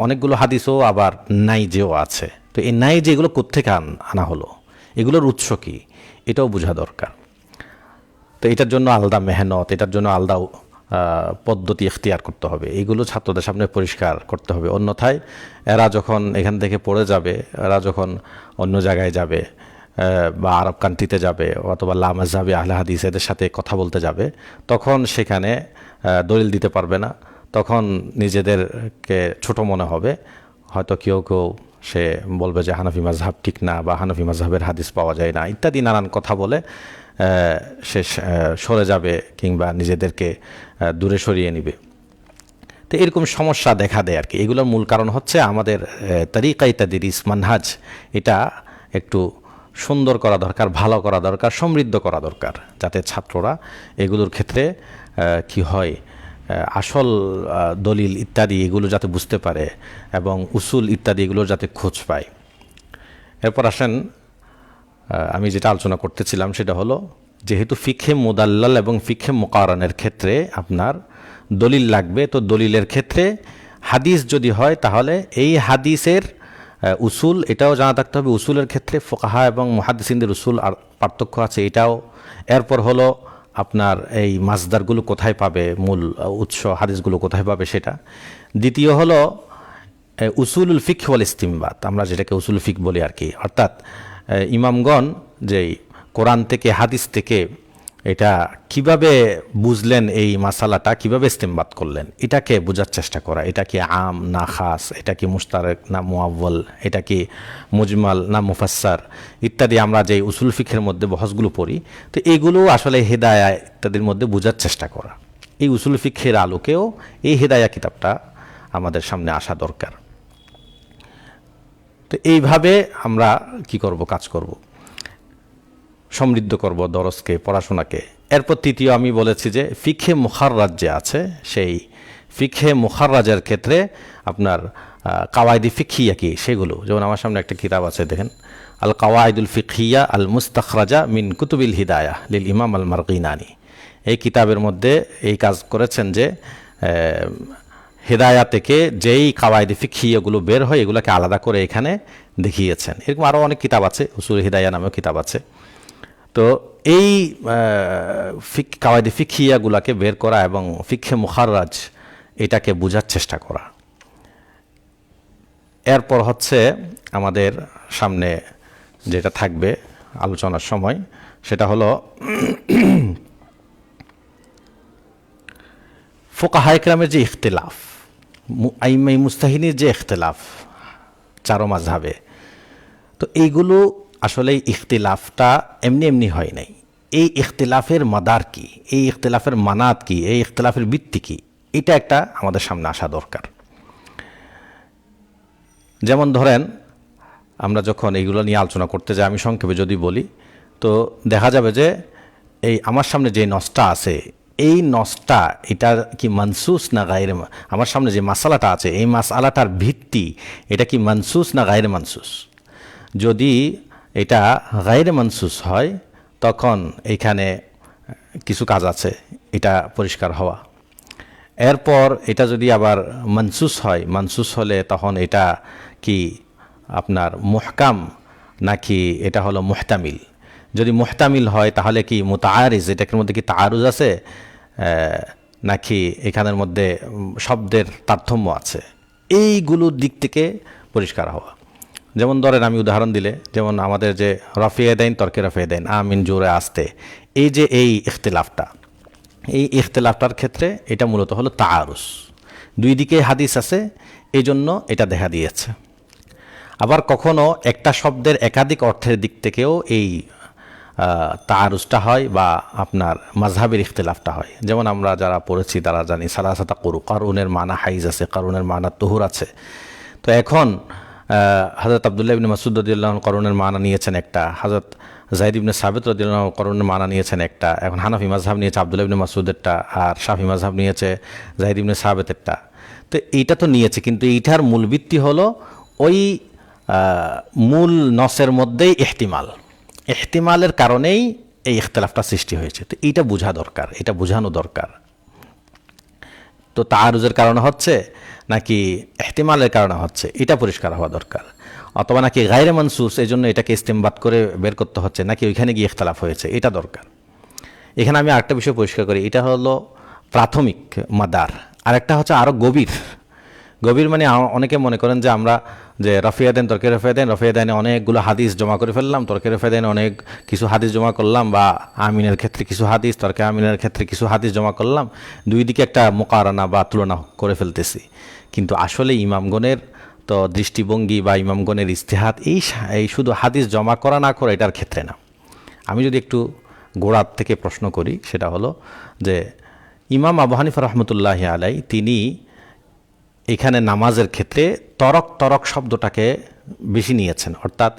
অনেকগুলো হাদিসও আবার নাই যেও আছে। তো এই নাই যে এগুলো কোত্থেকে আনা হলো, এগুলোর উৎস কি, এটাও বোঝা দরকার। তো এটার জন্য আলাদা মেহনত, এটার জন্য আলাদা পদ্ধতি ইখতিয়ার করতে হবে, এগুলো ছাত্রদের সামনে পরিষ্কার করতে হবে। অন্যথায় এরা যখন এখান থেকে পড়ে যাবে, এরা যখন অন্য জায়গায় যাবে বা আরব কান্ট্রিতে যাবে অথবা লা মাযহাবি আহলে হাদিস এদের সাথে কথা বলতে যাবে, তখন সেখানে দলিল দিতে পারবে না, তখন নিজেদেরকে ছোট মনে হবে। হয়তো কেউ কেউ সে বলবে যে হানাফি মাযহাব ঠিক না বা হানাফি মাযহাবের হাদিস পাওয়া যায় না ইত্যাদি নানান কথা বলে সে সরে যাবে কিংবা নিজেদেরকে দূরে সরিয়ে নেবে। তো এরকম সমস্যা দেখা দেয় আর কি। এগুলোর মূল কারণ হচ্ছে আমাদের তরিকায়ে তাদরিস মানহাজ এটা একটু সুন্দর করা দরকার, ভালো করা দরকার, সমৃদ্ধ করা দরকার, যাতে ছাত্ররা এগুলোর ক্ষেত্রে কি হয় আসল দলিল ইত্যাদি এগুলো যাতে বুঝতে পারে এবং উসুল ইত্যাদি এগুলোর যাতে খোঁজ পায়। এরপর আসেন আমি যেটা আলোচনা করতেছিলাম সেটা হলো, যেহেতু ফিকহে মুদাল্লাল এবং ফিকহে মুকারানের ক্ষেত্রে আপনার দলিল লাগবে, তো দলিলের ক্ষেত্রে হাদিস যদি হয় তাহলে এই হাদিসের উসুল এটাও জানা থাকতে হবে। উসুলের ক্ষেত্রে ফুকাহা এবং মুহাদ্দিসিনদের উসুল আর পার্থক্য আছে এটাও। এরপর হলো আপনার এই মাসদারগুলো কোথায় পাবে, মূল উৎস হাদিসগুলো কোথায় পাবে সেটা। দ্বিতীয় হলো উসুলুল ফিকহ ওয়াল ইস্তিমবাত, আমরা যেটাকে উসুল ফিকহ বলি আর কি, অর্থাৎ ইমামগণ যেই কোরআন থেকে হাদিস থেকে এটা কিভাবে বুঝলেন, এই মাসালাটা কিভাবে ইস্তেমবাত করলেন, এটাকে বোঝার চেষ্টা করা। এটা কি আম না খাস, এটা কি মুশতারক না মুআওয়াল, এটা কি মুজমাল না মুফাসসার ইত্যাদি আমরা যে উসুল ফিকহের মধ্যে বহসগুলো পড়ি, তো এইগুলো আসলে হেদায়া ইত্যাদির মধ্যে বোঝার চেষ্টা করা। এই উসুল ফিকহের আলোকেও এই হেদায়া কিতাবটা আমাদের সামনে আসা দরকার। তো এইভাবে আমরা কি করব, কাজ করব, সমৃদ্ধ করব দরসকে, পড়াশোনাকে। এরপর তৃতীয় আমি বলেছি যে ফিকহে মুখাররাজ যে আছে, সেই ফিকহে মুখাররাজের ক্ষেত্রে আপনার কাওয়াইদি ফিকহিয়া কি সেগুলো, যেমন আমার সামনে একটা কিতাব আছে দেখেন, আল কাওয়াইদুল ফিকহিয়া আল মুস্তাখরাজা মিন কুতুবিল হিদায়া লিল ইমাম আল মারগিনানি। এই কিতাবের মধ্যে এই কাজ করেছেন যে হেদায়া থেকে যেই কাওয়াইদি ফিকহিয়াগুলো বের হয় এগুলোকে আলাদা করে এখানে দেখিয়েছেন। এরকম আরও অনেক কিতাব আছে, উসুল হিদায়া নামেও কিতাব আছে। তো এই কাওয়াইদি ফিকহিয়াগুলোকে বের করা এবং ফিকহে মুখাররাজ এটাকে বোঝার চেষ্টা করা। এরপর হচ্ছে আমাদের সামনে যেটা থাকবে আলোচনার সময় সেটা হলো ফুকাহায়ে কেরামের যে ইখতিলাফ, আইম্মাই মুস্তাহিনের যে ইখতিলাফ চারো মাযহাবে, তো এইগুলো আসলে ইখতিলাফটা এমনি এমনি হয় নাই। এই ইখতিলাফের মাদার কি, এই ইখতিলাফের মানাত কি, এই ইখতিলাফের ভিত্তি কি, এটা একটা আমাদের সামনে আসা দরকার। যেমন ধরেন আমরা যখন এইগুলো নিয়ে আলোচনা করতে যাই, আমি সংক্ষেপে যদি বলি, তো দেখা যাবে যে এই আমার সামনে যে নসটা আছে, এই নসটা এটা কি মানসুস না গায়রে, আমার সামনে যে মাসালাটা আছে এই মাসালাটার ভিত্তি এটা কি মানসুস না গায়রে মানসুস। যদি এটা গায়রে মানসুস হয় তখন এইখানে কিছু কাজ আছে, এটা পরিষ্কার হওয়া। এরপর এটা যদি আবার মানসুস হয়, মানসুস হলে তখন এটা কি আপনার মুহকাম নাকি এটা হলো মুহতামিল। যদি মুহতামিল হয় তাহলে কি মুতাআরিজ, এটার মধ্যে কি তাআরুজ আছে নাকি এখানের মধ্যে শব্দের তারতম্য আছে, এইগুলোর দিক থেকে পরিষ্কার হওয়া। যেমন ধরেন আমি উদাহরণ দিলে, যেমন আমাদের যে রফিয়ে দেন তর্কে রফিয়ে দেন আমিন জোরে আসতে, এই যে এই ইখতিলাফটা, এই ইখতিলাফটার ক্ষেত্রে এটা মূলত হলো তাআরুজ, দুই দিকে হাদিস আছে এই জন্য এটা দেখা দিয়েছে। আবার কখনো একটা শব্দের একাধিক অর্থের দিক থেকেও এই তাআরুজটা হয় বা আপনার মাযহাবের ইখতিলাফটা হয়। যেমন আমরা যারা পড়েছি তারা জানি সালাসাতা কুরু, কারুনের মানা হাইজ আছে, কারুনের মানা তুহুর আছে। তো এখন হযরত আব্দুল্লাহ ইবনে মাসউদ রাদিয়াল্লাহু আনহু কারুনের মানা নিয়েছেন একটা, হযরত যায়েদ ইবনে সাবিত রাদিয়াল্লাহু আনহু কারুনের মানা নিয়েছেন একটা, এখন হানাফি মাযহাব নিয়েছে আব্দুল্লাহ ইবনে মাসউদেরটা, আর শাফি মাযহাব নিয়েছে যায়েদ ইবনে সাবিতেরটা। তো এইটা তো নিয়েছে, কিন্তু এইটার মূল ভিত্তি হলো ওই মূল নসের মধ্যেই ইহতিমালের কারণেই এই ইখতিলাফটা সৃষ্টি হয়েছে। তো এইটা বোঝা দরকার, এটা বোঝানো দরকার। তো তাআরুজের কারণে হচ্ছে নাকি ইহতিমালের কারণে হচ্ছে এটা পরিষ্কার হওয়া দরকার। অথবা নাকি গায়রে মানসুস এই জন্য এটাকে ইস্তেমবাদ করে বের করতে হচ্ছে, নাকি ওইখানে গিয়ে ইখতিলাফ হয়েছে, এটা দরকার। এখানে আমি আরেকটা বিষয় পরিষ্কার করি, এটা হলো প্রাথমিক মাদার, আরেকটা হচ্ছে আরও গভীর। গভীর মানে অনেকে মনে করেন যে আমরা যে রফিয়াদাইন তর্কে রফিয়াদাইনে অনেকগুলো হাদিস জমা করে ফেললাম, তর্কে রফিয়াদাইনে অনেক কিছু হাদিস জমা করলাম, বা আমিনের ক্ষেত্রে কিছু হাদিস, তর্কে আমিনের ক্ষেত্রে কিছু হাদিস জমা করলাম, দুই দিকে একটা মোকারানা বা তুলনা করে ফেলতেছি। কিন্তু আসলে ইমামগণের তো দৃষ্টিভঙ্গি বা ইমামগণের ইজতিহাদ এই শুধু হাদিস জমা করা না করা এটার ক্ষেত্রে না। আমি যদি একটু গোড়ার থেকে প্রশ্ন করি, সেটা হলো যে ইমাম আবু হানিফা রহমতুল্লাহি আলাই তিনি এখানে নামাজের ক্ষেত্রে তরক শব্দটাকে বেশি নিয়েছেন, অর্থাৎ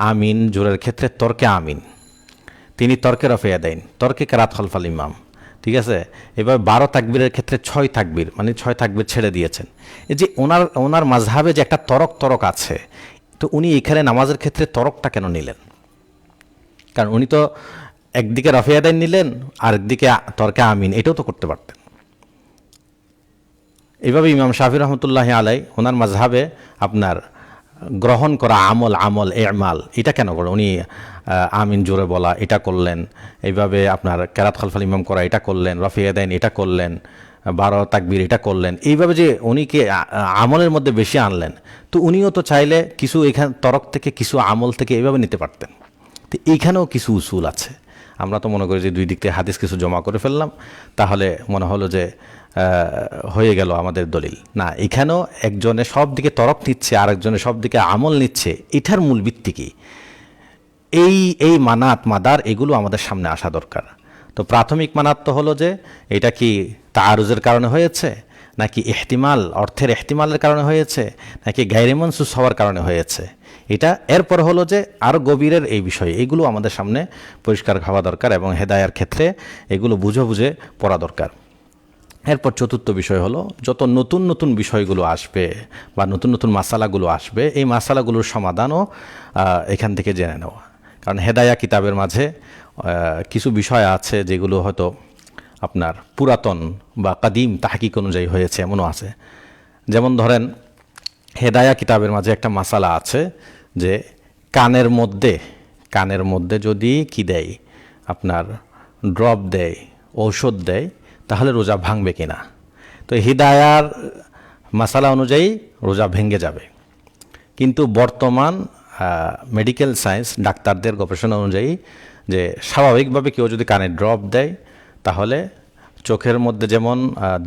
আমিন জোরের ক্ষেত্রে তর্কে আমিন, তিনি তর্কে রফিয়া দেন, তর্কে কেরাত খলফাল ইমাম, ঠিক আছে। এবার 12 তাকবীরের ক্ষেত্রে 6 তাকবীর, মানে 6 তাকবীর ছেড়ে দিয়েছেন। এই যে ওনার মাযহাবে যে একটা তরক আছে, তো উনি এখানে নামাজের ক্ষেত্রে তরকটা কেন নিলেন? কারণ উনি তো একদিকে রফিয়া দেন নিলেন, আরেকদিকে তর্কে আমিন, এটাও তো করতে পারতেন। এইভাবে ইমাম শাফি রহমতুল্লাহ আলাই ওনার মাযহাবে আপনার গ্রহণ করা আমল এমাল এটা কেন করে উনি আমিন জোরে বলা এটা করলেন, এইভাবে আপনার কেরাত খালফাল ইমাম করা এটা করলেন, রফিয়া দেন এটা করলেন, 12 তাকবীর এটা করলেন, এইভাবে যে উনিকে আমলের মধ্যে বেশি আনলেন। তো উনিও তো চাইলে কিছু এখান তরক থেকে কিছু আমল থেকে এইভাবে নিতে পারতেন। তো এইখানেও কিছু উসুল আছে। আমরা তো মনে করি যে দুই দিক থেকে হাদিস কিছু জমা করে ফেললাম, তাহলে মনে হলো যে হয়ে গেল আমাদের দলিল। না, এখানেও একজনে সব দিকে তরফ নিচ্ছে, আরেকজনে সব দিকে আমল নিচ্ছে। এটার মূল ভিত্তি কি? এই মাদার এগুলো আমাদের সামনে আসা দরকার। তো প্রাথমিক মানাত তো হলো যে এটা কি তাআরুজের কারণে হয়েছে, নাকি ইহতিমাল অর্থের ইহতিমালের কারণে হয়েছে, নাকি গায়রে মানসুস হওয়ার কারণে হয়েছে। এটা এরপর হলো যে আরও গভীরের এই বিষয়, এগুলো আমাদের সামনে পরিষ্কার হওয়া দরকার, এবং হেদায়ার ক্ষেত্রে এগুলো বুঝে পড়া দরকার। এরপর চতুর্থ বিষয় হলো যত নতুন বিষয়গুলো আসবে বা নতুন মাসালাগুলো আসবে, এই মাসালাগুলোর সমাধানও এখান থেকে জেনে নেওয়া। কারণ হেদায়া কিতাবের মাঝে কিছু বিষয় আছে যেগুলো হয়তো আপনার পুরাতন বা কাদিম তাহকিক অনুযায়ী হয়েছে, এমনও আছে। যেমন ধরেন হেদায়া কিতাবের মাঝে একটা মাসালা আছে যে কানের মধ্যে যদি কি দেয়, আপনার ড্রপ দেয়, ঔষধ দেয়, তাহলে রোজা ভাঙবে কিনা। তো হিদায়ার মাসালা অনুযায়ী রোজা ভেঙে যাবে। কিন্তু বর্তমান মেডিকেল সায়েন্স ডাক্তারদের গবেষণা অনুযায়ী যে স্বাভাবিকভাবে কেউ যদি কানে ড্রপ দেয়, তাহলে চোখের মধ্যে যেমন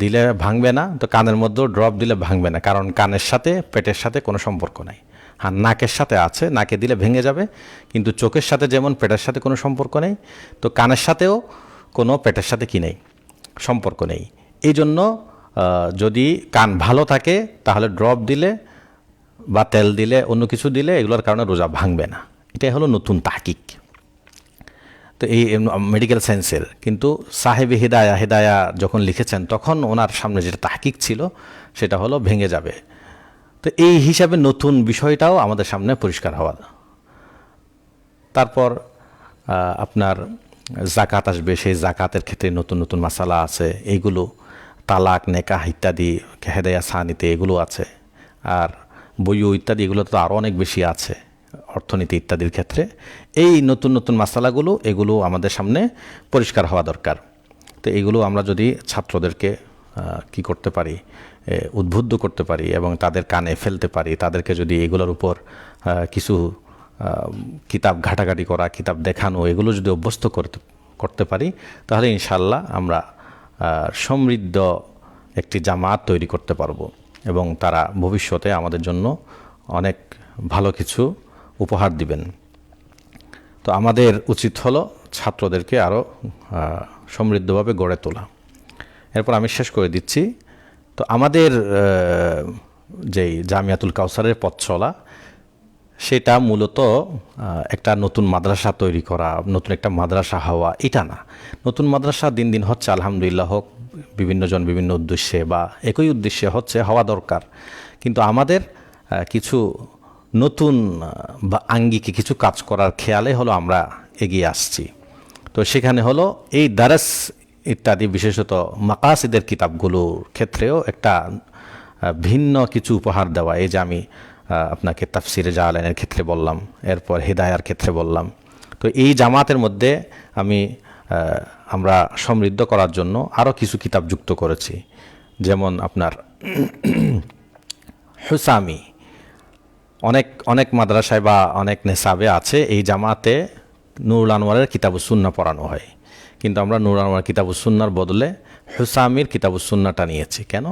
দিলে ভাঙবে না, তো কানের মধ্যেও ড্রপ দিলে ভাঙবে না, কারণ কানের সাথে পেটের সাথে কোনো সম্পর্ক নাই। হ্যাঁ, নাকের সাথে আছে, নাকে দিলে ভেঙে যাবে, কিন্তু চোখের সাথে যেমন পেটের সাথে কোনো সম্পর্ক নেই, তো কানের সাথেও কোনো পেটের সাথে কি নেই, সম্পর্ক নেই। এই জন্য যদি কান ভালো থাকে তাহলে ড্রপ দিলে বা তেল দিলে, অন্য কিছু দিলে, এগুলোর কারণে রোজা ভাঙবে না। এটাই হলো নতুন তাহকিক। তো এই মেডিকেল সায়েন্সের, কিন্তু সাহেবে হেদায়া যখন লিখেছেন তখন ওনার সামনে যেটা তাহকিক ছিল সেটা হলো ভেঙে যাবে। তো এই হিসাবে নতুন বিষয়টাও আমাদের সামনে পরিষ্কার হওয়া। তারপর আপনার জাকাত আসবে, সেই জাকাতের ক্ষেত্রে নতুন মাসালা আছে, এইগুলো তালাক, নেকাহ ইত্যাদি, হেদায়া সানিতে এগুলো আছে। আর বইও ইত্যাদি এগুলো তো আরও অনেক বেশি আছে, অর্থনীতি ইত্যাদির ক্ষেত্রে। এই নতুন মাসালাগুলো এগুলো আমাদের সামনে পরিষ্কার হওয়া দরকার। তো এগুলো আমরা যদি ছাত্রদেরকে কি করতে পারি, উদ্বুদ্ধ করতে পারি এবং তাদের কানে ফেলতে পারি, তাদেরকে যদি এগুলোর উপর কিছু কিতাব ঘাটাঘাটি করা, কিতাব দেখানো, এগুলো যদি অভ্যস্ত করতে পারি, তাহলে ইনশাল্লাহ আমরা সমৃদ্ধ একটি জামাত তৈরি করতে পারবো, এবং তারা ভবিষ্যতে আমাদের জন্য অনেক ভালো কিছু উপহার দিবেন। তো আমাদের উচিত হলো ছাত্রদেরকে আরও সমৃদ্ধভাবে গড়ে তোলা। এরপর আমি শেষ করে দিচ্ছি। তো আমাদের যেই জামিয়াতুল কাউসারের পথ চলা, সেটা মূলত একটা নতুন মাদ্রাসা তৈরি করা, নতুন একটা মাদ্রাসা হওয়া, এটা না। নতুন মাদ্রাসা দিন হচ্ছে, আলহামদুলিল্লাহ হোক, বিভিন্নজন বিভিন্ন উদ্দেশ্যে বা একই উদ্দেশ্যে হচ্ছে, হওয়া দরকার। কিন্তু আমাদের কিছু নতুন বা আঙ্গিকে কিছু কাজ করার খেয়ালে হলো আমরা এগিয়ে আসছি। তো সেখানে হলো এই দারাস ইত্যাদি, বিশেষত মাকাসিদের কিতাবগুলোর ক্ষেত্রেও একটা ভিন্ন কিছু উপহার দেওয়া। এই যে আমি আপনাকে তাফসিরে জালালাইনের ক্ষেত্রে বললাম, এরপর হেদায়ার ক্ষেত্রে বললাম। তো এই জামাতের মধ্যে আমি আমরা সমৃদ্ধ করার জন্য আরও কিছু কিতাব যুক্ত করেছি। যেমন আপনার হুসামি, অনেক অনেক মাদ্রাসায় বা অনেক নেসাবে আছে এই জামাতে নুরুল আনোয়ারের কিতাবুস সুন্না পড়ানো হয়, কিন্তু আমরা নুরুল আনোয়ার কিতাবুস সুন্নার বদলে হুসামির কিতাবুস সুন্নাটা নিয়েছি। কেন?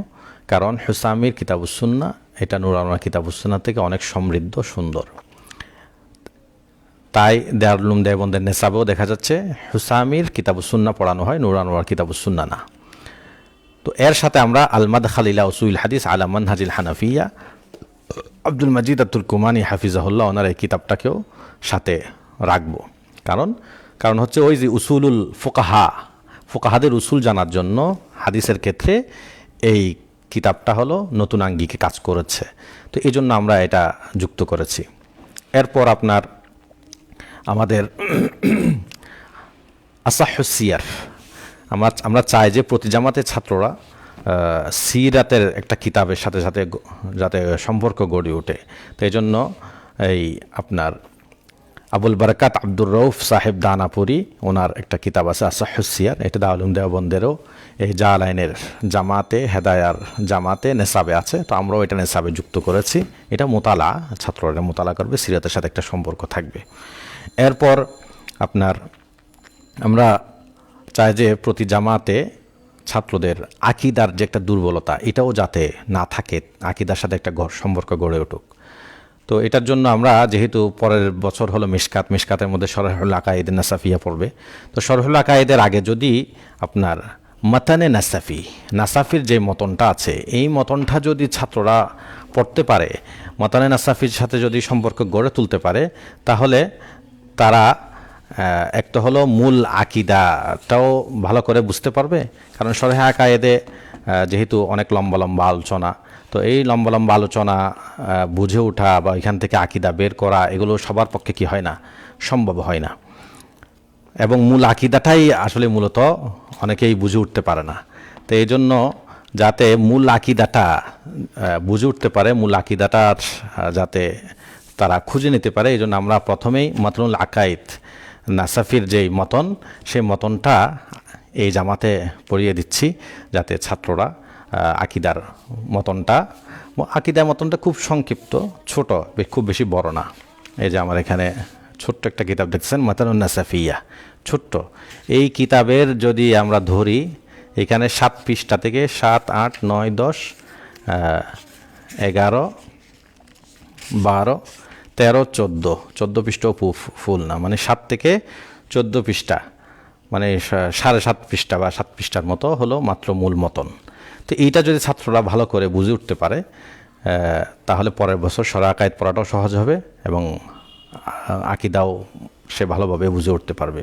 কারণ হুসামির কিতাবুস সুন্না এটা নুরুল আনোয়ার কিতাবুস সুন্না থেকে অনেক সমৃদ্ধ, সুন্দর। তাই দারুল উলুম দেওবন্দের নেসাবেও দেখা যাচ্ছে হুসামির কিতাবুস সুন্না পড়ানো হয়, নুরুল আনোয়ার কিতাবুস সুন্না না। তো এর সাথে আমরা আল মাদখাল ইলা উসুল হাদিস আলা মানহাজিল হানাফিয়া, আব্দুল মজিদ আত-তুর্কুমানী হাফিজাহুল্লাহ ওনার এই কিতাবটাকেও সাথে রাখবো। কারণ হচ্ছে ওই যে উসুলুল ফোকাহাদের উসুল জানার জন্য হাদিসের ক্ষেত্রে এই কিতাবটা হলো নতুন আঙ্গিকে কাজ করেছে। তো এই জন্য আমরা এটা যুক্ত করেছি। এরপর আপনার আমাদের আসাহুসিয়ার, আমরা চাই যে প্রতি জামাতের ছাত্ররা সিরাতের একটা কিতাবের সাথে সাথে যাতে সম্পর্ক গড়ে ওঠে। তো এই জন্য এই আপনার আবুল বারাকাত আব্দুর রউফ সাহেব দানাপুরি ওনার একটা কিতাব আছে আসাহুসিয়ার, এটা দারুল উলুম দেওবন্দেরও এই জালাইনের জামাতে, হেদায়ার জামাতে নেসাবে আছে। তো আমরাও এটা নেসাবে যুক্ত করেছি। এটা মোতালা, ছাত্ররা মোতালা করবে, সিরাতের সাথে একটা সম্পর্ক থাকবে। এরপর আপনার আমরা চাই যে প্রতি জামাতে ছাত্রদের আকিদার যে একটা দুর্বলতা এটাও যাতে না থাকে, আকিদার সাথে একটা সম্পর্ক গড়ে উঠুক। তো এটার জন্য আমরা যেহেতু পরের বছর হলো মিশকাতের মধ্যে শরহুল আকায়েদ নাসাফিয়া পড়বে। তো শরহুল আকায়েদের আগে যদি আপনার মাতানে নাসাফির যে মতনটা আছে এই মতনটা যদি ছাত্ররা পড়তে পারে, মাতানে নাসাফির সাথে যদি সম্পর্ক গড়ে তুলতে পারে, তাহলে তারা একটা হলো মূল আকিদাটাও ভালো করে বুঝতে পারবে। কারণ শরহে আকায়েদে যেহেতু অনেক লম্বা লম্বা আলোচনা, তো এই লম্বা লম্বা আলোচনা বুঝে ওঠা বা এখান থেকে আকিদা বের করা এগুলো সবার পক্ষে কি হয় না, সম্ভব হয় না। এবং মূল আকিদাটাই আসলে মূলত অনেকেই বুঝে উঠতে পারে না। তো এই জন্য যাতে মূল আকিদাটা বুঝে উঠতে পারে, মূল আকিদাটা যাতে তারা খুঁজে নিতে পারে, এই জন্য আমরা প্রথমেই মাতনুল আকায়েদ নাসাফির যেই মতন, সেই মতনটা এই জামাতে পড়িয়ে দিচ্ছি, যাতে ছাত্ররা আকিদার মতনটা খুব সংক্ষিপ্ত, ছোট, খুব বেশি বড় না। এই যে আমার এখানে ছোট্ট একটা কিতাব দেখছেন মাতানুন নাসাফিয়া, ছোট্ট। এই কিতাবের যদি আমরা ধরি, এখানে 7 পৃষ্ঠা থেকে 7, 8, 9, 10, 11, 12, 13, 14 পৃষ্ঠাও ফুল না, মানে 7 থেকে 14 পৃষ্ঠা, মানে 7.5 পৃষ্ঠা বা 7 পৃষ্ঠার মতো হলো মাত্র মূল মতন। তো এইটা যদি ছাত্ররা ভালো করে বুঝে উঠতে পারে, তাহলে পরের বছর শরহ আকায়েদ পড়াটাও সহজ হবে এবং আকিদাও সে ভালোভাবে বুঝে উঠতে পারবে।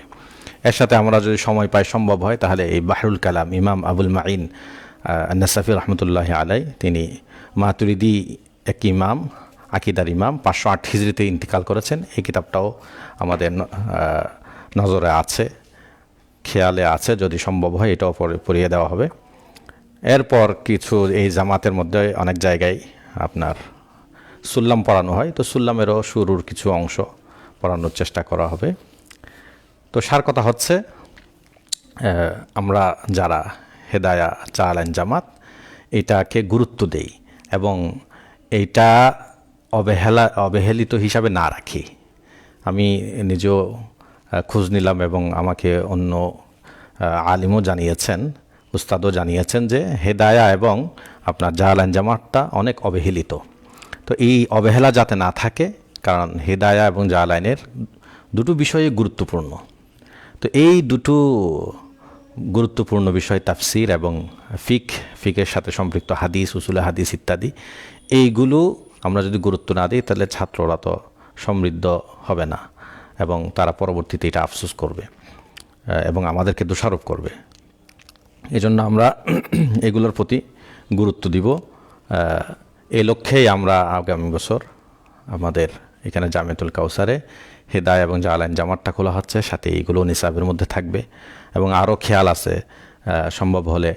এর সাথে আমরা যদি সময় পাই, সম্ভব হয়, তাহলে এই বাহরুল কালাম ইমাম আবুল মাইন নাসাফি রহমতুল্লাহ আলাই, তিনি মাতুরিদি এক ইমাম, আকিদার ইমাম, 508 হিজরিতে ইন্তিকাল করেছেন। এই কিতাবটাও আমাদের নজরে আছে, খেয়ালে আছে, যদি সম্ভব হয় এটাও পড়িয়ে দেওয়া হবে। এরপর কিছু এই জামাতের মধ্যে অনেক জায়গায় আপনার সুল্লাম পড়ানো হয়, তো সুল্লামেরও শুরুর কিছু অংশ পড়ানোর চেষ্টা করা হবে। তো সার কথা হচ্ছে, আমরা যারা হেদায়া চালান জামাত এটাকে গুরুত্ব দেই এবং এইটা অবহেলিত হিসাবে না রাখি। আমি নিজেও খোঁজ নিলাম এবং আমাকে অন্য আলিমও জানিয়েছেন, উস্তাদও জানিয়েছেন যে হেদায়া এবং আপনার জালান জামাতটা অনেক অবহেলিত। তো এই অবহেলা যাতে না থাকে, কারণ হেদায়া এবং জালাইনের দুটো বিষয়ে গুরুত্বপূর্ণ। তো এই দুটো গুরুত্বপূর্ণ বিষয় তাফসির এবং ফিকের সাথে সম্পৃক্ত হাদিস, উসুলে হাদিস ইত্যাদি, এইগুলো আমরা যদি গুরুত্ব না দিই, তাহলে ছাত্ররা তো সমৃদ্ধ হবে না এবং তারা পরবর্তীতে এটা আফসোস করবে এবং আমাদেরকে দোষারোপ করবে। এজন্য আমরা এগুলোর প্রতি গুরুত্ব দিব। এই লক্ষ্যেই আমরা আগামী বছর আমাদের এখানে জামিয়াতুল কাউসারে হেদায়া এবং জালাইন জামাতটা খোলা হচ্ছে, সাথে এইগুলো নিসাবের মধ্যে থাকবে। এবং আরও খেয়াল আছে, সম্ভব হলে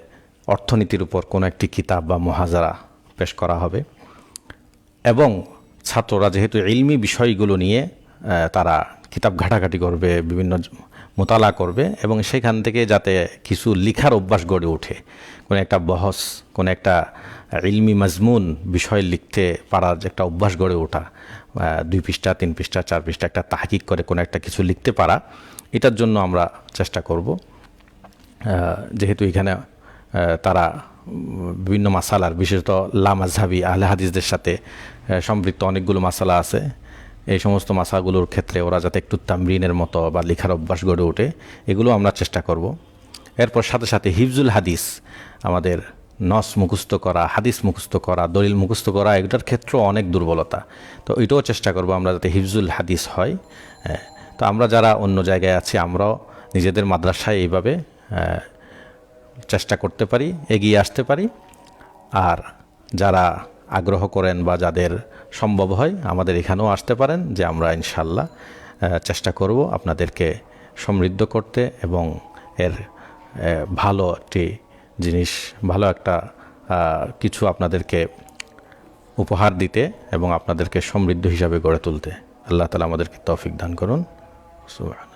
অর্থনীতির উপর কোনো একটি কিতাব বা মুহাজারা পেশ করা হবে। এবং ছাত্ররা যেহেতু ইলমি বিষয়গুলো নিয়ে তারা কিতাব ঘাটাঘাটি করবে, বিভিন্ন মোতালা করবে এবং সেখান থেকে যাতে কিছু লিখার অভ্যাস গড়ে ওঠে। কোনো একটা বহস, কোনো একটা ইলমি মাজমুন বিষয় লিখতে পারার যে একটা অভ্যাস গড়ে ওঠা, 2 পৃষ্ঠা 3 পৃষ্ঠা 4 পৃষ্ঠা একটা তাহকিক করে কোনো একটা কিছু লিখতে পারা, এটার জন্য আমরা চেষ্টা করব। যেহেতু এখানে তারা বিভিন্ন মাসালার, বিশেষত লামাজহাবি আহলে হাদিসদের সাথে সম্পৃক্ত অনেকগুলো মাসালা আছে, এই সমস্ত মাসাগুলোর ক্ষেত্রে ওরা যাতে একটু তামরিনের মতো বা লেখার অভ্যাস গড়ে ওঠে, এগুলো আমরা চেষ্টা করব। এরপর সাথে সাথে হিফজুল হাদিস, আমাদের নস মুখস্থ করা, হাদিস মুখস্থ করা, দলিল মুখস্থ করা, এটার ক্ষেত্রেও অনেক দুর্বলতা। তো এটাও চেষ্টা করব আমরা যাতে হিফজুল হাদিস হয়। তো আমরা যারা অন্য জায়গায় আছি, আমরাও নিজেদের মাদ্রাসায় এইভাবে চেষ্টা করতে পারি, এগিয়ে আসতে পারি। আর যারা আগ্রহ করেন বা যাদের সম্ভব হয় আমাদের এখানেও আসতে পারেন, যে আমরা ইনশাল্লাহ চেষ্টা করব আপনাদেরকে সমৃদ্ধ করতে এবং এর ভালো একটি জিনিস, ভালো একটা কিছু আপনাদেরকে উপহার দিতে এবং আপনাদেরকে সমৃদ্ধ হিসাবে গড়ে তুলতে। আল্লাহ তাআলা আমাদেরকে তৌফিক দান করুন। সুবহান।